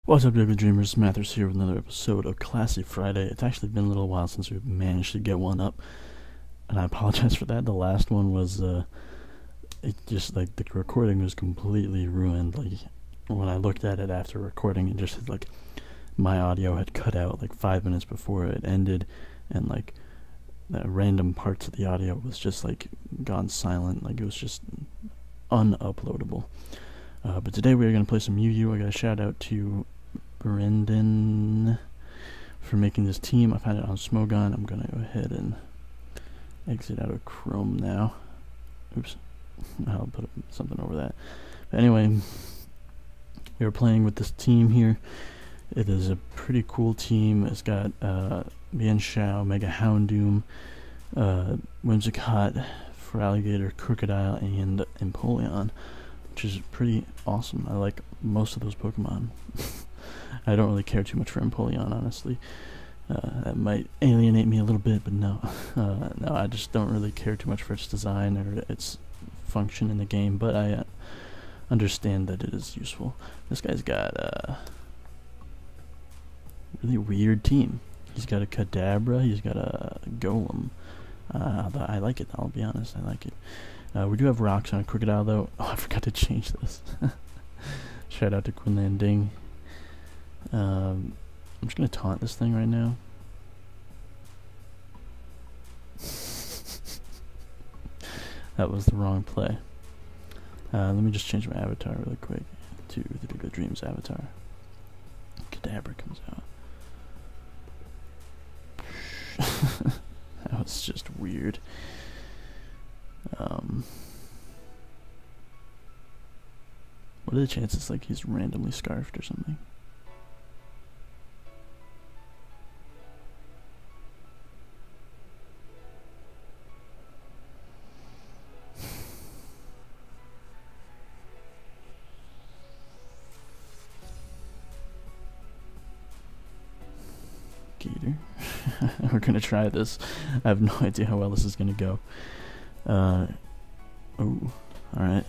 What's up, Diggletdreamers? Mathers here with another episode of Classy Friday. It's actually been a little while since we've managed to get one up, and I apologize for that. The last one was, it just, like, the recording was completely ruined. Like, when I looked at it after recording, it just, like, my audio had cut out, like, 5 minutes before it ended, and, like, the random parts of the audio was just, like, gone silent. Like, it was just unuploadable. But today we are going to play some UU. I got a shout out to Brendan for making this team. I found it on Smogon. I'm going to go ahead and exit out of Chrome now. Oops. I'll put something over that. But anyway, we are playing with this team here. It is a pretty cool team. It's got Bien Shao, Mega Houndoom, Whimsicott, Feraligatr, Crocodile, and Empoleon, which is pretty awesome. I like most of those Pokemon. I don't really care too much for Empoleon, honestly. That might alienate me a little bit, but no. No, I just don't really care too much for its design or its function in the game, but I understand that it is useful. This guy's got a really weird team. He's got a Kadabra, he's got a Golem. I like it, I'll be honest, I like it. We do have rocks on a Crocodile, though. Oh, I forgot to change this. Shout out to Quinlan Ding. I'm just going to taunt this thing right now. That was the wrong play. Let me just change my avatar really quick to the Diggletdreams avatar. Kadabra comes out. That was just weird. What are the chances like he's randomly scarfed or something? Gator. We're gonna try this. I have no idea how well this is gonna go. Oh, alright.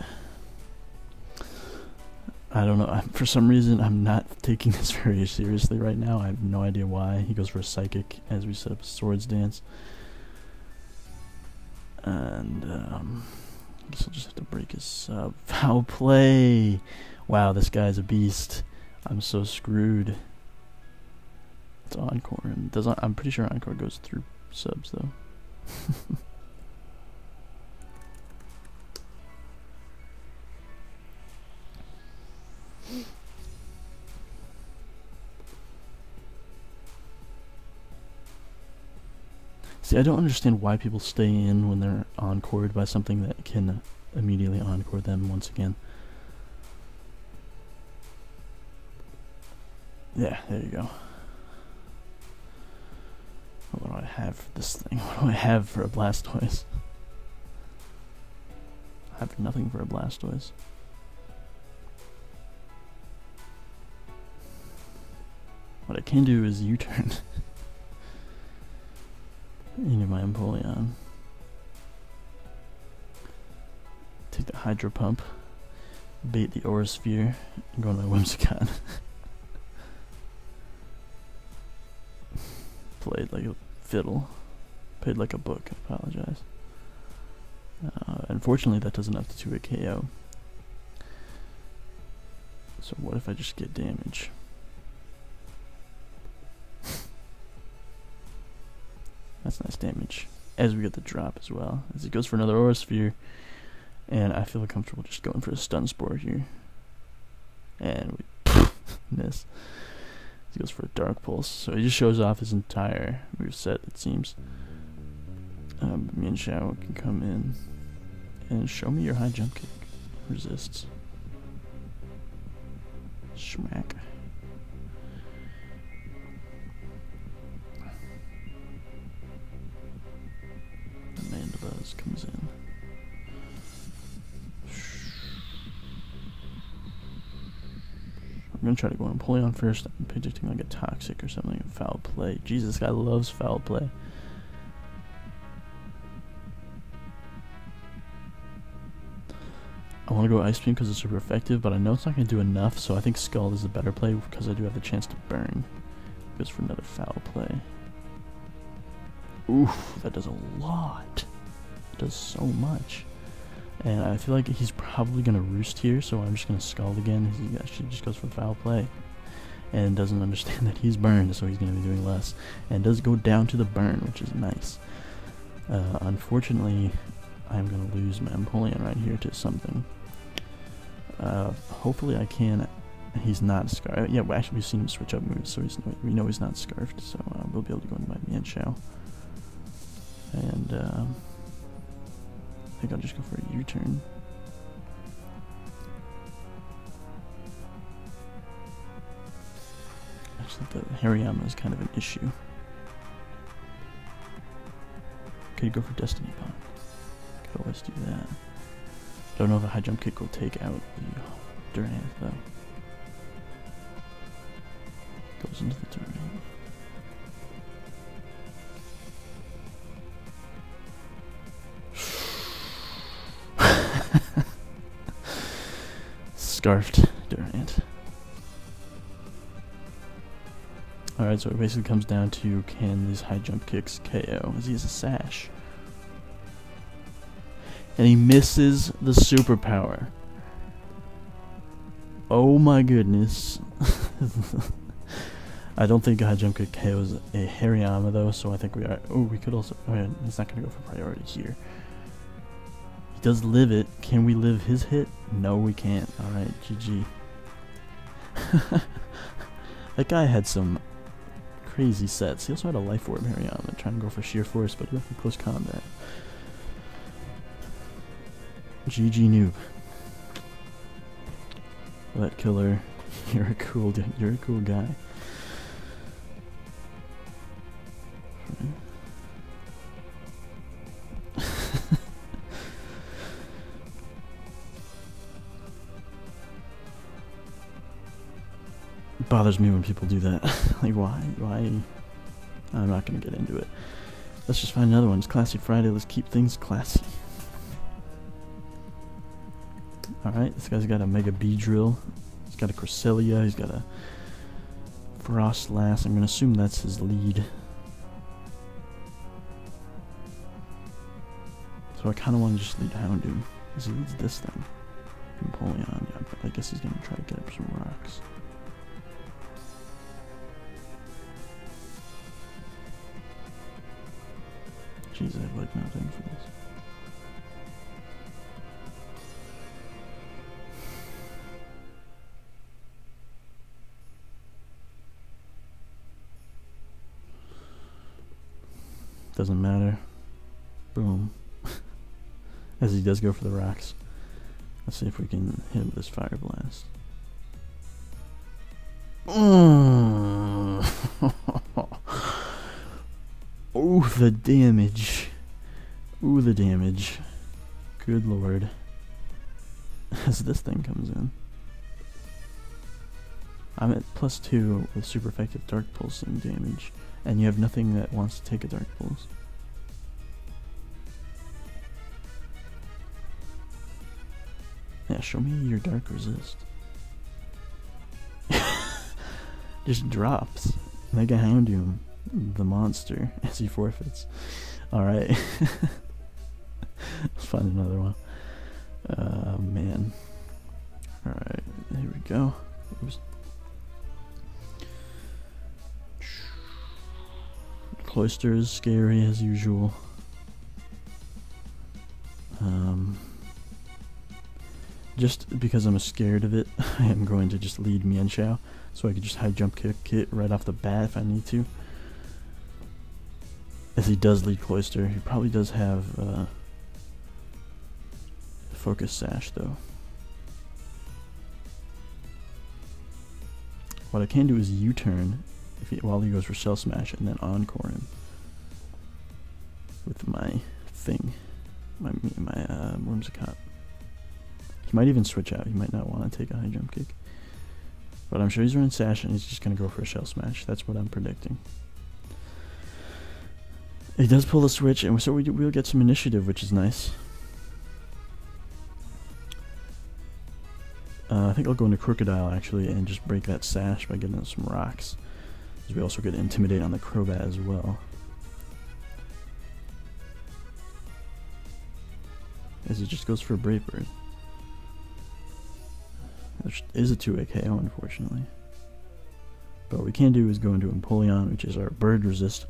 I don't know. For some reason, I'm not taking this very seriously right now. I have no idea why. He goes for a Psychic as we set up a Swords Dance. And, I guess I'll just have to break his sub. Foul play! Wow, this guy's a beast. I'm so screwed. It's Encore. And I'm pretty sure Encore goes through subs, though. See, I don't understand why people stay in when they're encored by something that can immediately encore them once again. Yeah, there you go. What do I have for this thing? What do I have for a Blastoise? I have nothing for a Blastoise. What I can do is U-turn into my Empoleon. Take the Hydro Pump, bait the Aura Sphere, and go into my Whimsicott. Played like a fiddle. Played like a book, I apologize. Unfortunately, that does enough to 2-hit KO. So what if I just get damage? That's nice damage. As we get the drop as well. As he goes for another Aura Sphere. And I feel comfortable just going for a Stun Spore here. And we miss. He goes for a Dark Pulse. So he just shows off his entire moveset, it seems. Bien Shao can come in and show me your high jump kick. Resists. Schmack. Buzz comes in. I'm gonna try to go on Empoleon first. I'm predicting like a Toxic or something. Foul play. Jesus, this guy loves foul play. I want to go Ice Beam because it's super effective, but I know it's not going to do enough, so I think Scald is a better play because I do have the chance to burn. Goes for another foul play. Oof, that does a lot. It does so much. And I feel like he's probably going to roost here, so I'm just going to Scald again. He actually just goes for the foul play. And doesn't understand that he's burned, so he's going to be doing less. And does go down to the burn, which is nice. Unfortunately, I'm going to lose my Empoleon right here to something. Hopefully I can. He's not scarfed. Yeah, well, actually we've seen him switch up moves, so we know he's not scarfed. So we'll be able to go into my Mienshao. And I think I'll just go for a U-turn. Actually, the Hariyama is kind of an issue. Could go for Destiny Bond. Could always do that. Don't know if a high jump kick will take out the Durant though. Goes into the Durant. Scarfed Durant. Alright, so it basically comes down to can these high jump kicks KO, as he has a sash. And he misses the superpower. Oh my goodness. I don't think a high jump kick KOs a Hariyama though, so I think we are. Oh, we could also. Oh yeah, he's not going to go for priority here. He does live it. Can we live his hit? No, we can't. Alright, GG. That guy had some crazy sets. He also had a Life Orb Hariyama trying to go for sheer force, but he went for close combat. GG noob. That killer, you're a cool guy. It bothers me when people do that. Like, why? I'm not gonna get into it. Let's just find another one. It's Classy Friday. Let's keep things classy. Alright, this guy's got a Mega Beedrill. He's got a Cresselia. He's got a Frostlass. I'm gonna assume that's his lead. So I kind of want to just lead Houndoom, because he leads this thing. Empoleon, yeah, but I guess he's gonna try to get up some rocks. Jeez, I have like nothing for this. Doesn't matter. Boom. As he does go for the rocks. Let's see if we can hit him with this Fire Blast. Oh, the damage. Ooh, the damage. Good lord. As this thing comes in. I'm at +2 with super effective Dark Pulsing damage. And you have nothing that wants to take a Dark Pulse. Yeah, show me your Dark Resist. Just drops. Mega Houndoom, the monster, as he forfeits. Alright. Let's find another one. Man. Alright, here we go. Oops. Cloister is scary as usual. Just because I'm scared of it, I am going to just lead Mienshao, so I can just high jump kick it right off the bat if I need to. As he does lead Cloister, he probably does have Focus Sash though. What I can do is U-turn while he goes for Shell Smash and then Encore him with my thing, my Whimsicott. He might even switch out. He might not want to take a high jump kick, but I'm sure he's running Sash and he's just gonna go for a Shell Smash. That's what I'm predicting. He does pull the switch, and so we'll get some initiative, which is nice. I think I'll go into Crocodile actually and just break that sash by getting some rocks. Because we also get Intimidate on the Crobat as well. As he just goes for a Brave Bird. There is a 2-way KO, unfortunately. But what we can do is go into Empoleon, which is our bird resist,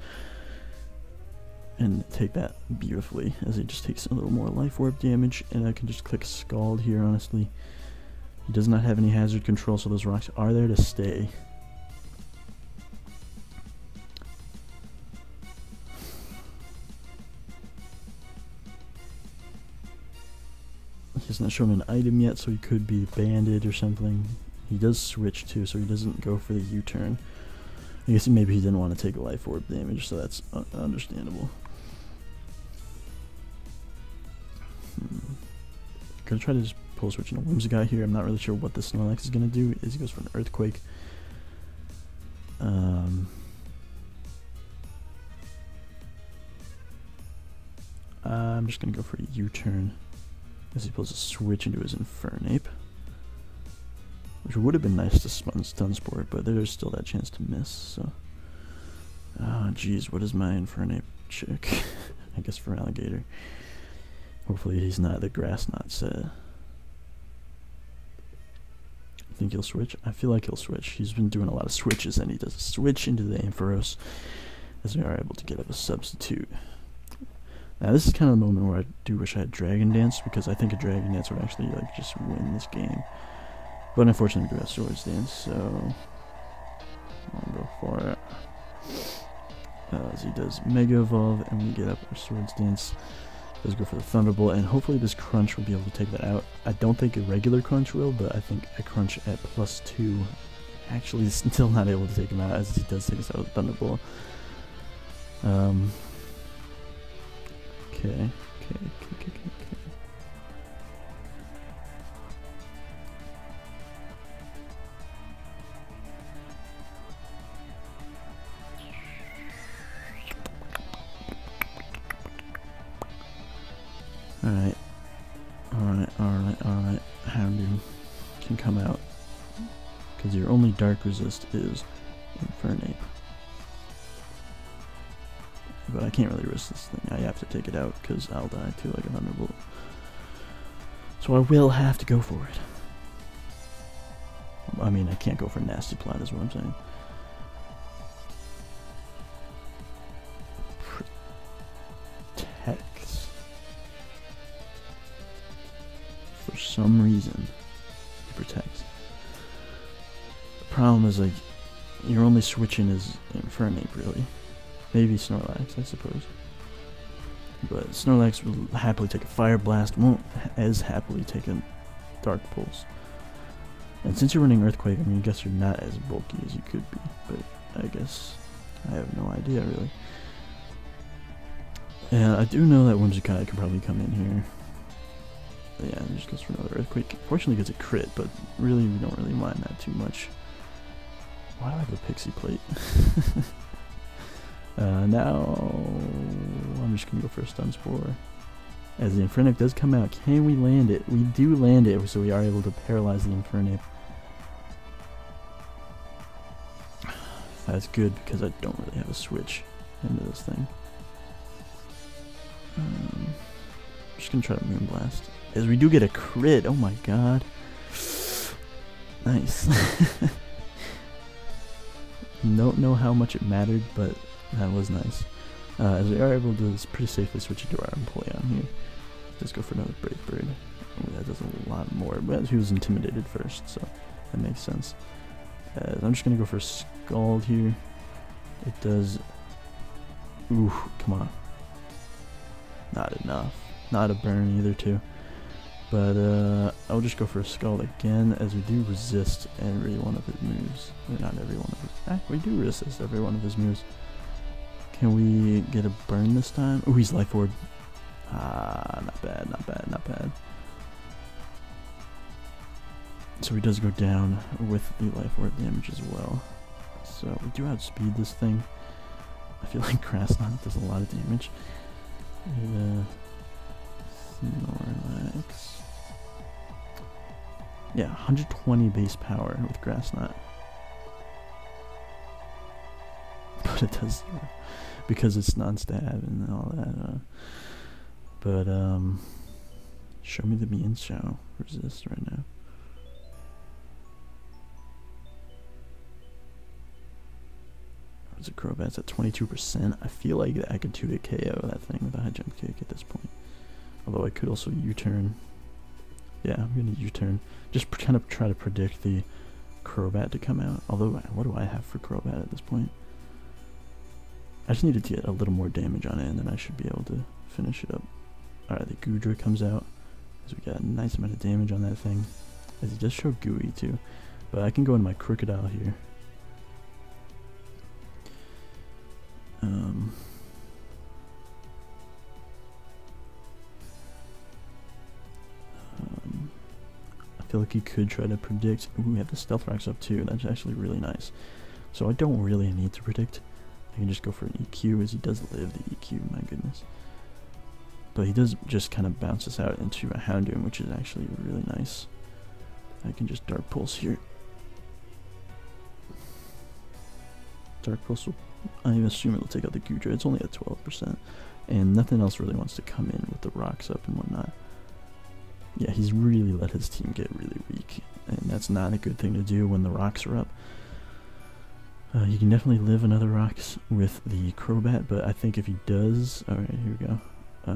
and take that beautifully, as it just takes a little more Life Orb damage, and I can just click Scald here, honestly. He does not have any hazard control, so those rocks are there to stay. He's not shown an item yet, so he could be banded or something. He does switch too, so he doesn't go for the U-turn. I guess maybe he didn't want to take a Life Orb damage, so that's understandable. Gonna try to just pull switch in a Whimsicott here. I'm not really sure what the Snorlax is gonna do. He goes for an Earthquake. I'm just gonna go for a U-turn as he pulls a switch into his Infernape, which would have been nice to stun Sport, but there's still that chance to miss. So, oh geez, what is my Infernape check? I guess for Alligator. Hopefully he's not the grass not set. I think he'll switch. I feel like he'll switch. He's been doing a lot of switches, and he does a switch into the Ampharos, as we are able to get up a substitute. Now this is kind of the moment where I do wish I had Dragon Dance, because I think a Dragon Dance would actually like just win this game. But unfortunately we do have Swords Dance, so I'll go for it. As he does Mega Evolve, and we get up our Swords Dance. Does go for the Thunderbolt, and hopefully this Crunch will be able to take that out. I don't think a regular Crunch will, but I think a Crunch at +2 actually is still not able to take him out, as he does take us out with Thunderbolt. Okay. Alright. Houndoom can come out, because your only Dark Resist is Infernape. But I can't really risk this thing. I have to take it out, because I'll die too, like a Thunderbolt. So I will have to go for it. I mean, I can't go for Nasty Plot, is what I'm saying. Protects. For some reason, it protects. The problem is, like, you're only switching as Infernape, really. Maybe Snorlax, I suppose. But Snorlax will happily take a Fire Blast, won't as happily take a Dark Pulse. And since you're running Earthquake, I mean, I guess you're not as bulky as you could be. But I guess I have no idea, really. And I do know that Whimsicott can probably come in here. Yeah, and just goes for another Earthquake. Fortunately gets a crit, but really we don't really mind that too much. Why do I have a Pixie Plate? Now I'm just gonna go for a Stun Spore. As the Infernape does come out, can we land it? We do land it, so we are able to paralyze the Infernape. That's good, because I don't really have a switch into this thing. I'm just gonna try to Moonblast. As we do get a crit, oh my god. Nice. Don't know how much it mattered, but that was nice. As we are able to pretty safely switch into our Empoleon here. Let's go for another Brave Bird. Oh, that does a lot more, but he was intimidated first, so that makes sense. I'm just gonna go for a Scald here. It does... Ooh, come on. Not enough. Not a burn either, too. But I'll just go for a Scald again, as we do resist every one of his moves. Or not every one of his... we do resist every one of his moves. Can we get a burn this time? Oh, he's Life Orb. Ah, not bad, not bad, not bad. So he does go down with the Life Orb damage as well. So we do outspeed this thing. I feel like Grass Knot does a lot of damage. Snorlax. Yeah, 120 base power with Grass Knot. But it does, because it's non-stab and all that. Show me the Mean Shao resist right now. Where's the Crobat's at 22%? I feel like I could 2-hit KO that thing with a high jump kick at this point. Although I could also U-turn. Yeah, I'm gonna U-turn. Just kind of try to predict the Crobat to come out. Although, what do I have for Crobat at this point? I just needed to get a little more damage on it, and then I should be able to finish it up. Alright, the Goodra comes out. So we got a nice amount of damage on that thing. As he does show Gooey too. But I can go into my Crocodile here. I feel like you could try to predict. Ooh, we have the Stealth Rocks up too. That's actually really nice. So I don't really need to predict. I can just go for an EQ, as he does live the EQ, my goodness. But he does just kind of bounce us out into a Houndoom, which is actually really nice. I can just Dark Pulse here. Dark Pulse will, I assume it will take out the Goodra. It's only at 12%. And nothing else really wants to come in with the rocks up and whatnot. Yeah, he's really let his team get really weak. And that's not a good thing to do when the rocks are up. You can definitely live another rocks with the Crobat, but I think if he does... Alright, here we go.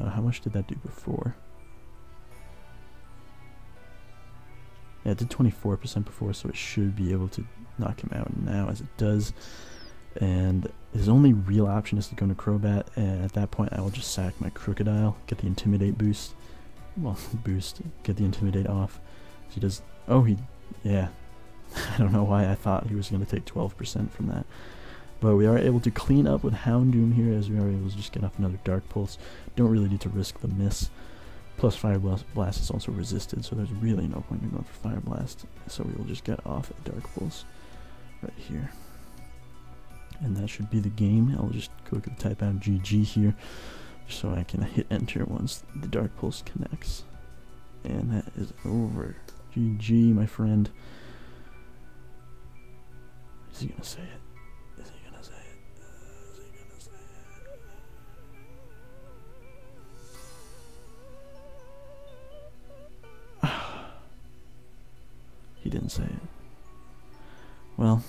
How much did that do before? Yeah, it did 24% before, so it should be able to knock him out now, as it does. And his only real option is to go into Crobat, and at that point I will just sack my Crocodile, get the Intimidate boost. Well, boost, get the Intimidate off. So he does... Oh, yeah. I don't know why I thought he was going to take 12% from that. But we are able to clean up with Houndoom here, as we are able to just get off another Dark Pulse. Don't really need to risk the miss. Plus Fire Blast is also resisted, so there's really no point in going for Fire Blast. So we will just get off a Dark Pulse right here. And that should be the game. I'll just quickly type out GG here, so I can hit enter once the Dark Pulse connects. And that is over. GG, my friend. Is he gonna say it? Is he gonna say it? Is he gonna say it? He didn't say it. Well,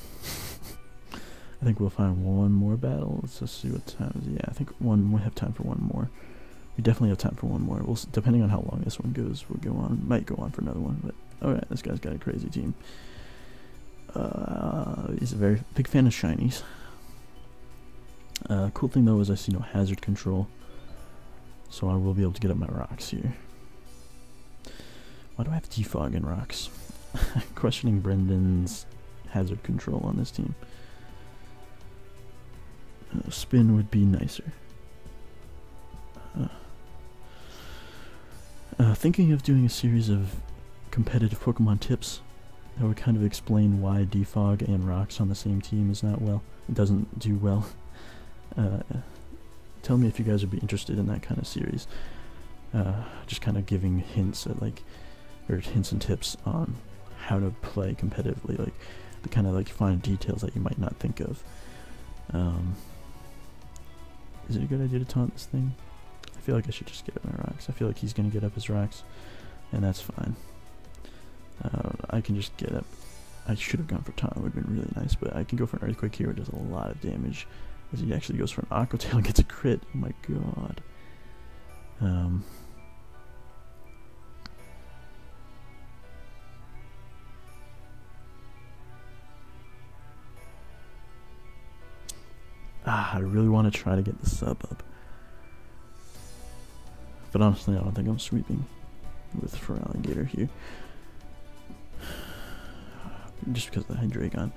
I think we'll find one more battle. Let's just see what time is. Yeah, I think we have time for one more. We definitely have time for one more. We'll, depending on how long this one goes, we'll go on. Might go on for another one, but alright, this guy's got a crazy team. He's a very big fan of shinies. Cool thing though is I see no hazard control, so I will be able to get up my rocks here. Why do I have defog and rocks? Questioning Brendan's hazard control on this team. Spin would be nicer. Thinking of doing a series of competitive Pokemon tips that would kind of explain why defog and rocks on the same team is not well. It doesn't do well. Tell me if you guys would be interested in that kind of series. Just kind of giving hints at or hints and tips on how to play competitively, like the kind of fine details that you might not think of. Is it a good idea to taunt this thing? I feel like I should just get up my rocks. I feel like he's gonna get up his rocks, and that's fine. I can just get up. I should have gone for taunt, it would have been really nice, but I can go for an Earthquake here. It does a lot of damage, as he actually goes for an Aqua Tail and gets a crit. Oh my god. I really want to try to get the sub up. But honestly, I don't think I'm sweeping with Feraligatr here. Just because of the Hydreigon.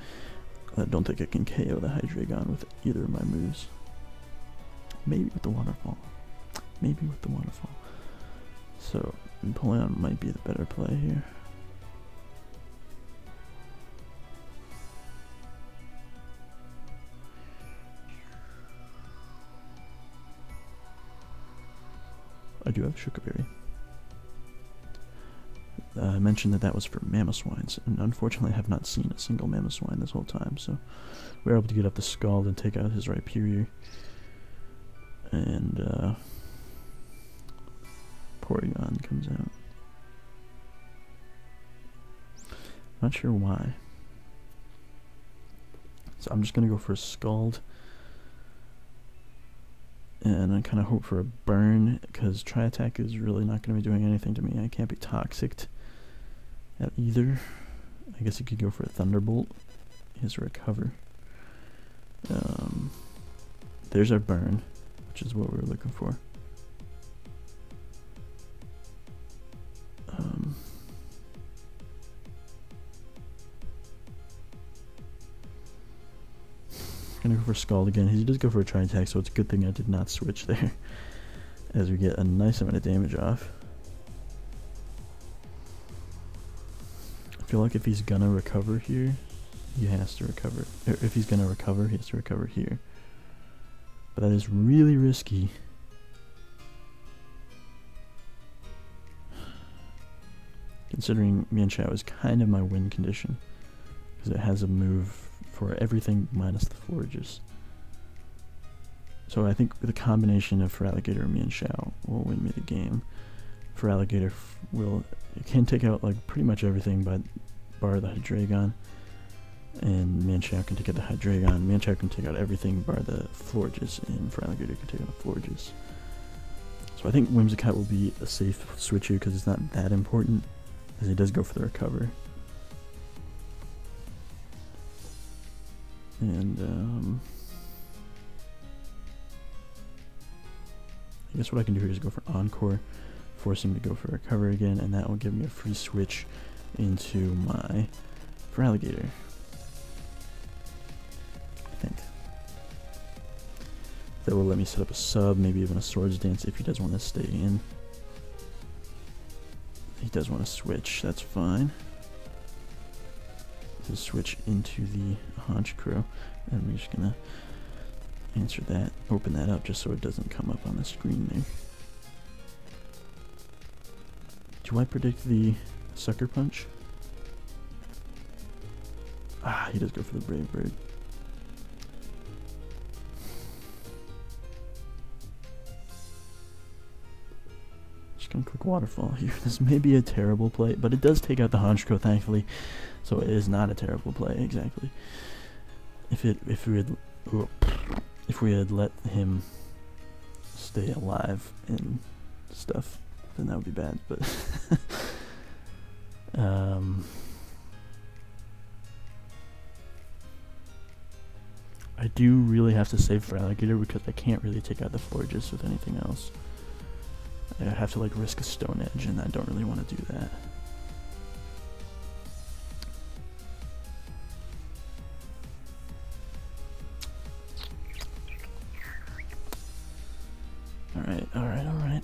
I don't think I can KO the Hydreigon with either of my moves. Maybe with the Waterfall. Maybe with the Waterfall. So, Empoleon might be the better play here. I do have Shukaberry. I mentioned that that was for Mamoswines, and unfortunately I have not seen a single Mamoswine this whole time, so we were able to get up the Scald and take out his Rhyperior. And Porygon comes out. Not sure why. So I'm just going to go for a Scald. And I kind of hope for a burn, because Tri-Attack is really not going to be doing anything to me. I can't be Toxic at either. I guess he could go for a Thunderbolt. He has to recover. There's our burn, which is what we were looking for. Gonna go for Scald again. He does go for a Tri-Attack, so it's a good thing I did not switch there, as we get a nice amount of damage off. I feel like if he's gonna recover here, he has to recover. Or if he's gonna recover, he has to recover here. But that is really risky. Considering Mienshao is kind of my win condition, because it has a move for everything minus the Forages. So I think the combination of Feraligatr and Mienshao will win me the game. Feraligatr it can take out like pretty much everything but bar the Hydreigon, and Mienshao can take out the Hydreigon. Mienshao can take out everything bar the Forages, and Feraligatr can take out the Forages. So I think Whimsicott will be a safe switch here because it's not that important, as he does go for the recover. And I guess what I can do here is go for Encore, force him to go for recover again, and that will give me a free switch into my Feraligatr, I think. That will let me set up a sub, maybe even a Swords Dance if he does want to stay in. He does want to switch, that's fine. To switch into the Honchkrow, and we're just gonna answer that, open that up just so it doesn't come up on the screen there. Do I predict the Sucker Punch? Ah, he does go for the Brave Bird. Just gonna click Waterfall here. This may be a terrible play, but it does take out the Honchkrow, thankfully. So it is not a terrible play, exactly. If we had let him stay alive and stuff, then that would be bad. But I do really have to save Feraligatr because I can't really take out the Forages with anything else. I have to like risk a Stone Edge, and I don't really want to do that. Alright.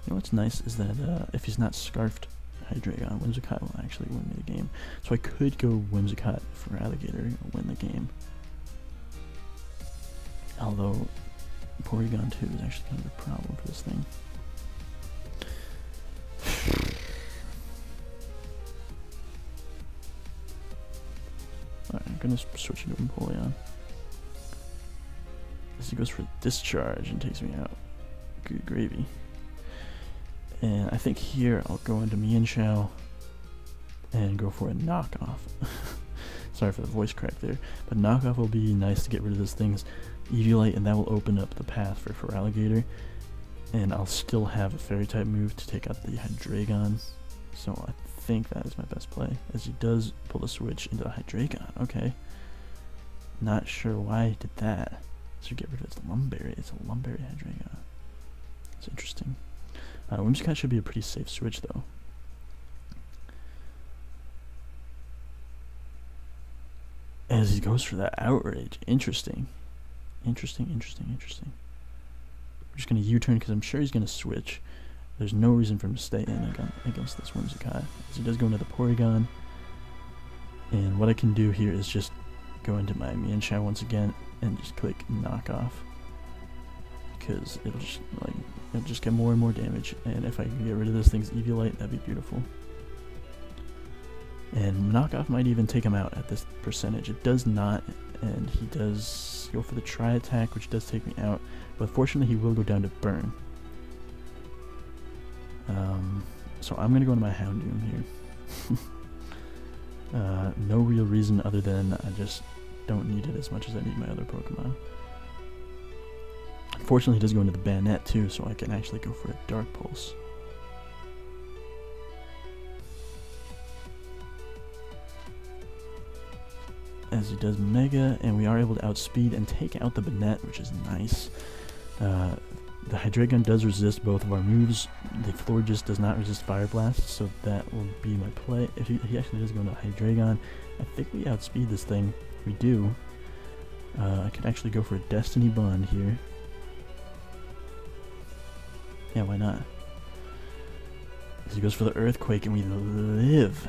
You know what's nice is that if he's not Scarfed Hydreigon, Whimsicott will actually win me the game. So I could go Whimsicott for Alligator and win the game. Although Porygon 2 is actually kind of a problem for this thing. Alright, I'm gonna switch into Empoleon. He goes for Discharge and takes me out. Good gravy. And I think here I'll go into Mienshao and go for a knockoff. Sorry for the voice crack there. But knockoff will be nice to get rid of this thing's Eviolite, and that will open up the path for Feraligatr. And I'll still have a Fairy type move to take out the Hydreigon. So I think that is my best play, as he does pull the switch into the Hydreigon. Okay. Not sure why he did that. So get rid of its Lumberry. It's a Lumberry Hydreigon. It's interesting. Whimsicott should be a pretty safe switch, though. As he goes for that Outrage. Interesting. We're just going to U-turn because I'm sure he's going to switch. There's no reason for him to stay in against this Whimsicott, as he does go into the Porygon. And what I can do here is just go into my Mienshao once again and just click Knock Off, because it'll it'll just get more and more damage. And if I can get rid of this thing's Eviolite, that'd be beautiful. And knockoff might even take him out at this percentage. It does not, and he does go for the Tri Attack, which does take me out. But fortunately, he will go down to burn. So I'm gonna go into my Houndoom here. No real reason other than I just don't need it as much as I need my other Pokemon. Unfortunately, he does go into the Bayonet too, so I can actually go for a Dark Pulse. As he does Mega, and we are able to outspeed and take out the Bayonet, which is nice. The Hydreigon does resist both of our moves. The Florges does not resist Fire Blast, so that will be my play. If he actually does go into Hydreigon, I think we outspeed this thing. If we do, I could actually go for a Destiny Bond here. Yeah, why not? As he goes for the Earthquake, and we live.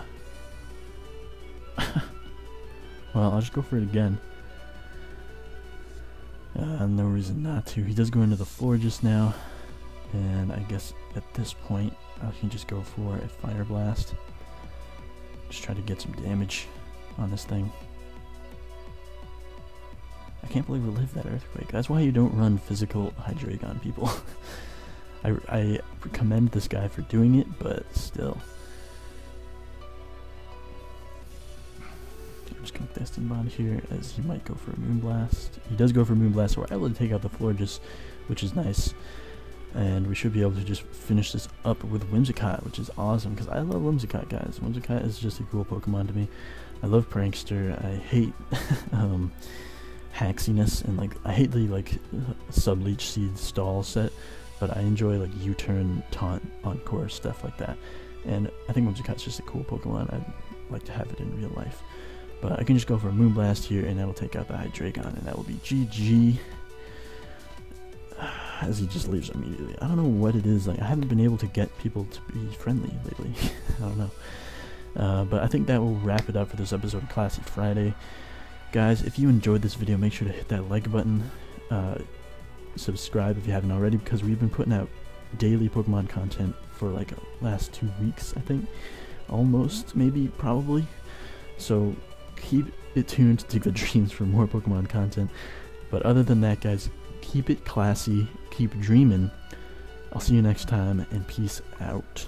Well, I'll just go for it again. No reason not to. He does go into the Florges now, and I guess at this point I can just go for a Fire Blast. Just try to get some damage on this thing. I can't believe we lived that Earthquake. That's why you don't run physical Hydreigon, people. I commend this guy for doing it, but still. I'm just going to Destiny Bond here, as he might go for a Moonblast. He does go for Moonblast, so we're able to take out the Florges, which is nice. And we should be able to just finish this up with Whimsicott, which is awesome, because I love Whimsicott, guys. Whimsicott is just a cool Pokemon to me. I love Prankster. I hate Haxiness, and I hate the Subleech Seed Stall set, but I enjoy U-Turn, Taunt, Encore, stuff like that. And I think Whimsicott's just a cool Pokemon. I'd like to have it in real life. But I can just go for a Moonblast here, and that'll take out the Hydreigon, and that will be GG. As he just leaves immediately. I don't know what it is. I haven't been able to get people to be friendly lately. I don't know. But I think that will wrap it up for this episode of Classy Friday. Guys, if you enjoyed this video, make sure to hit that like button. Subscribe if you haven't already, because we've been putting out daily Pokemon content for the last 2 weeks, I think. Almost, maybe, probably. So keep it tuned to Diggletdreams for more Pokemon content. But other than that, guys, keep it classy, keep dreaming. I'll see you next time, and peace out.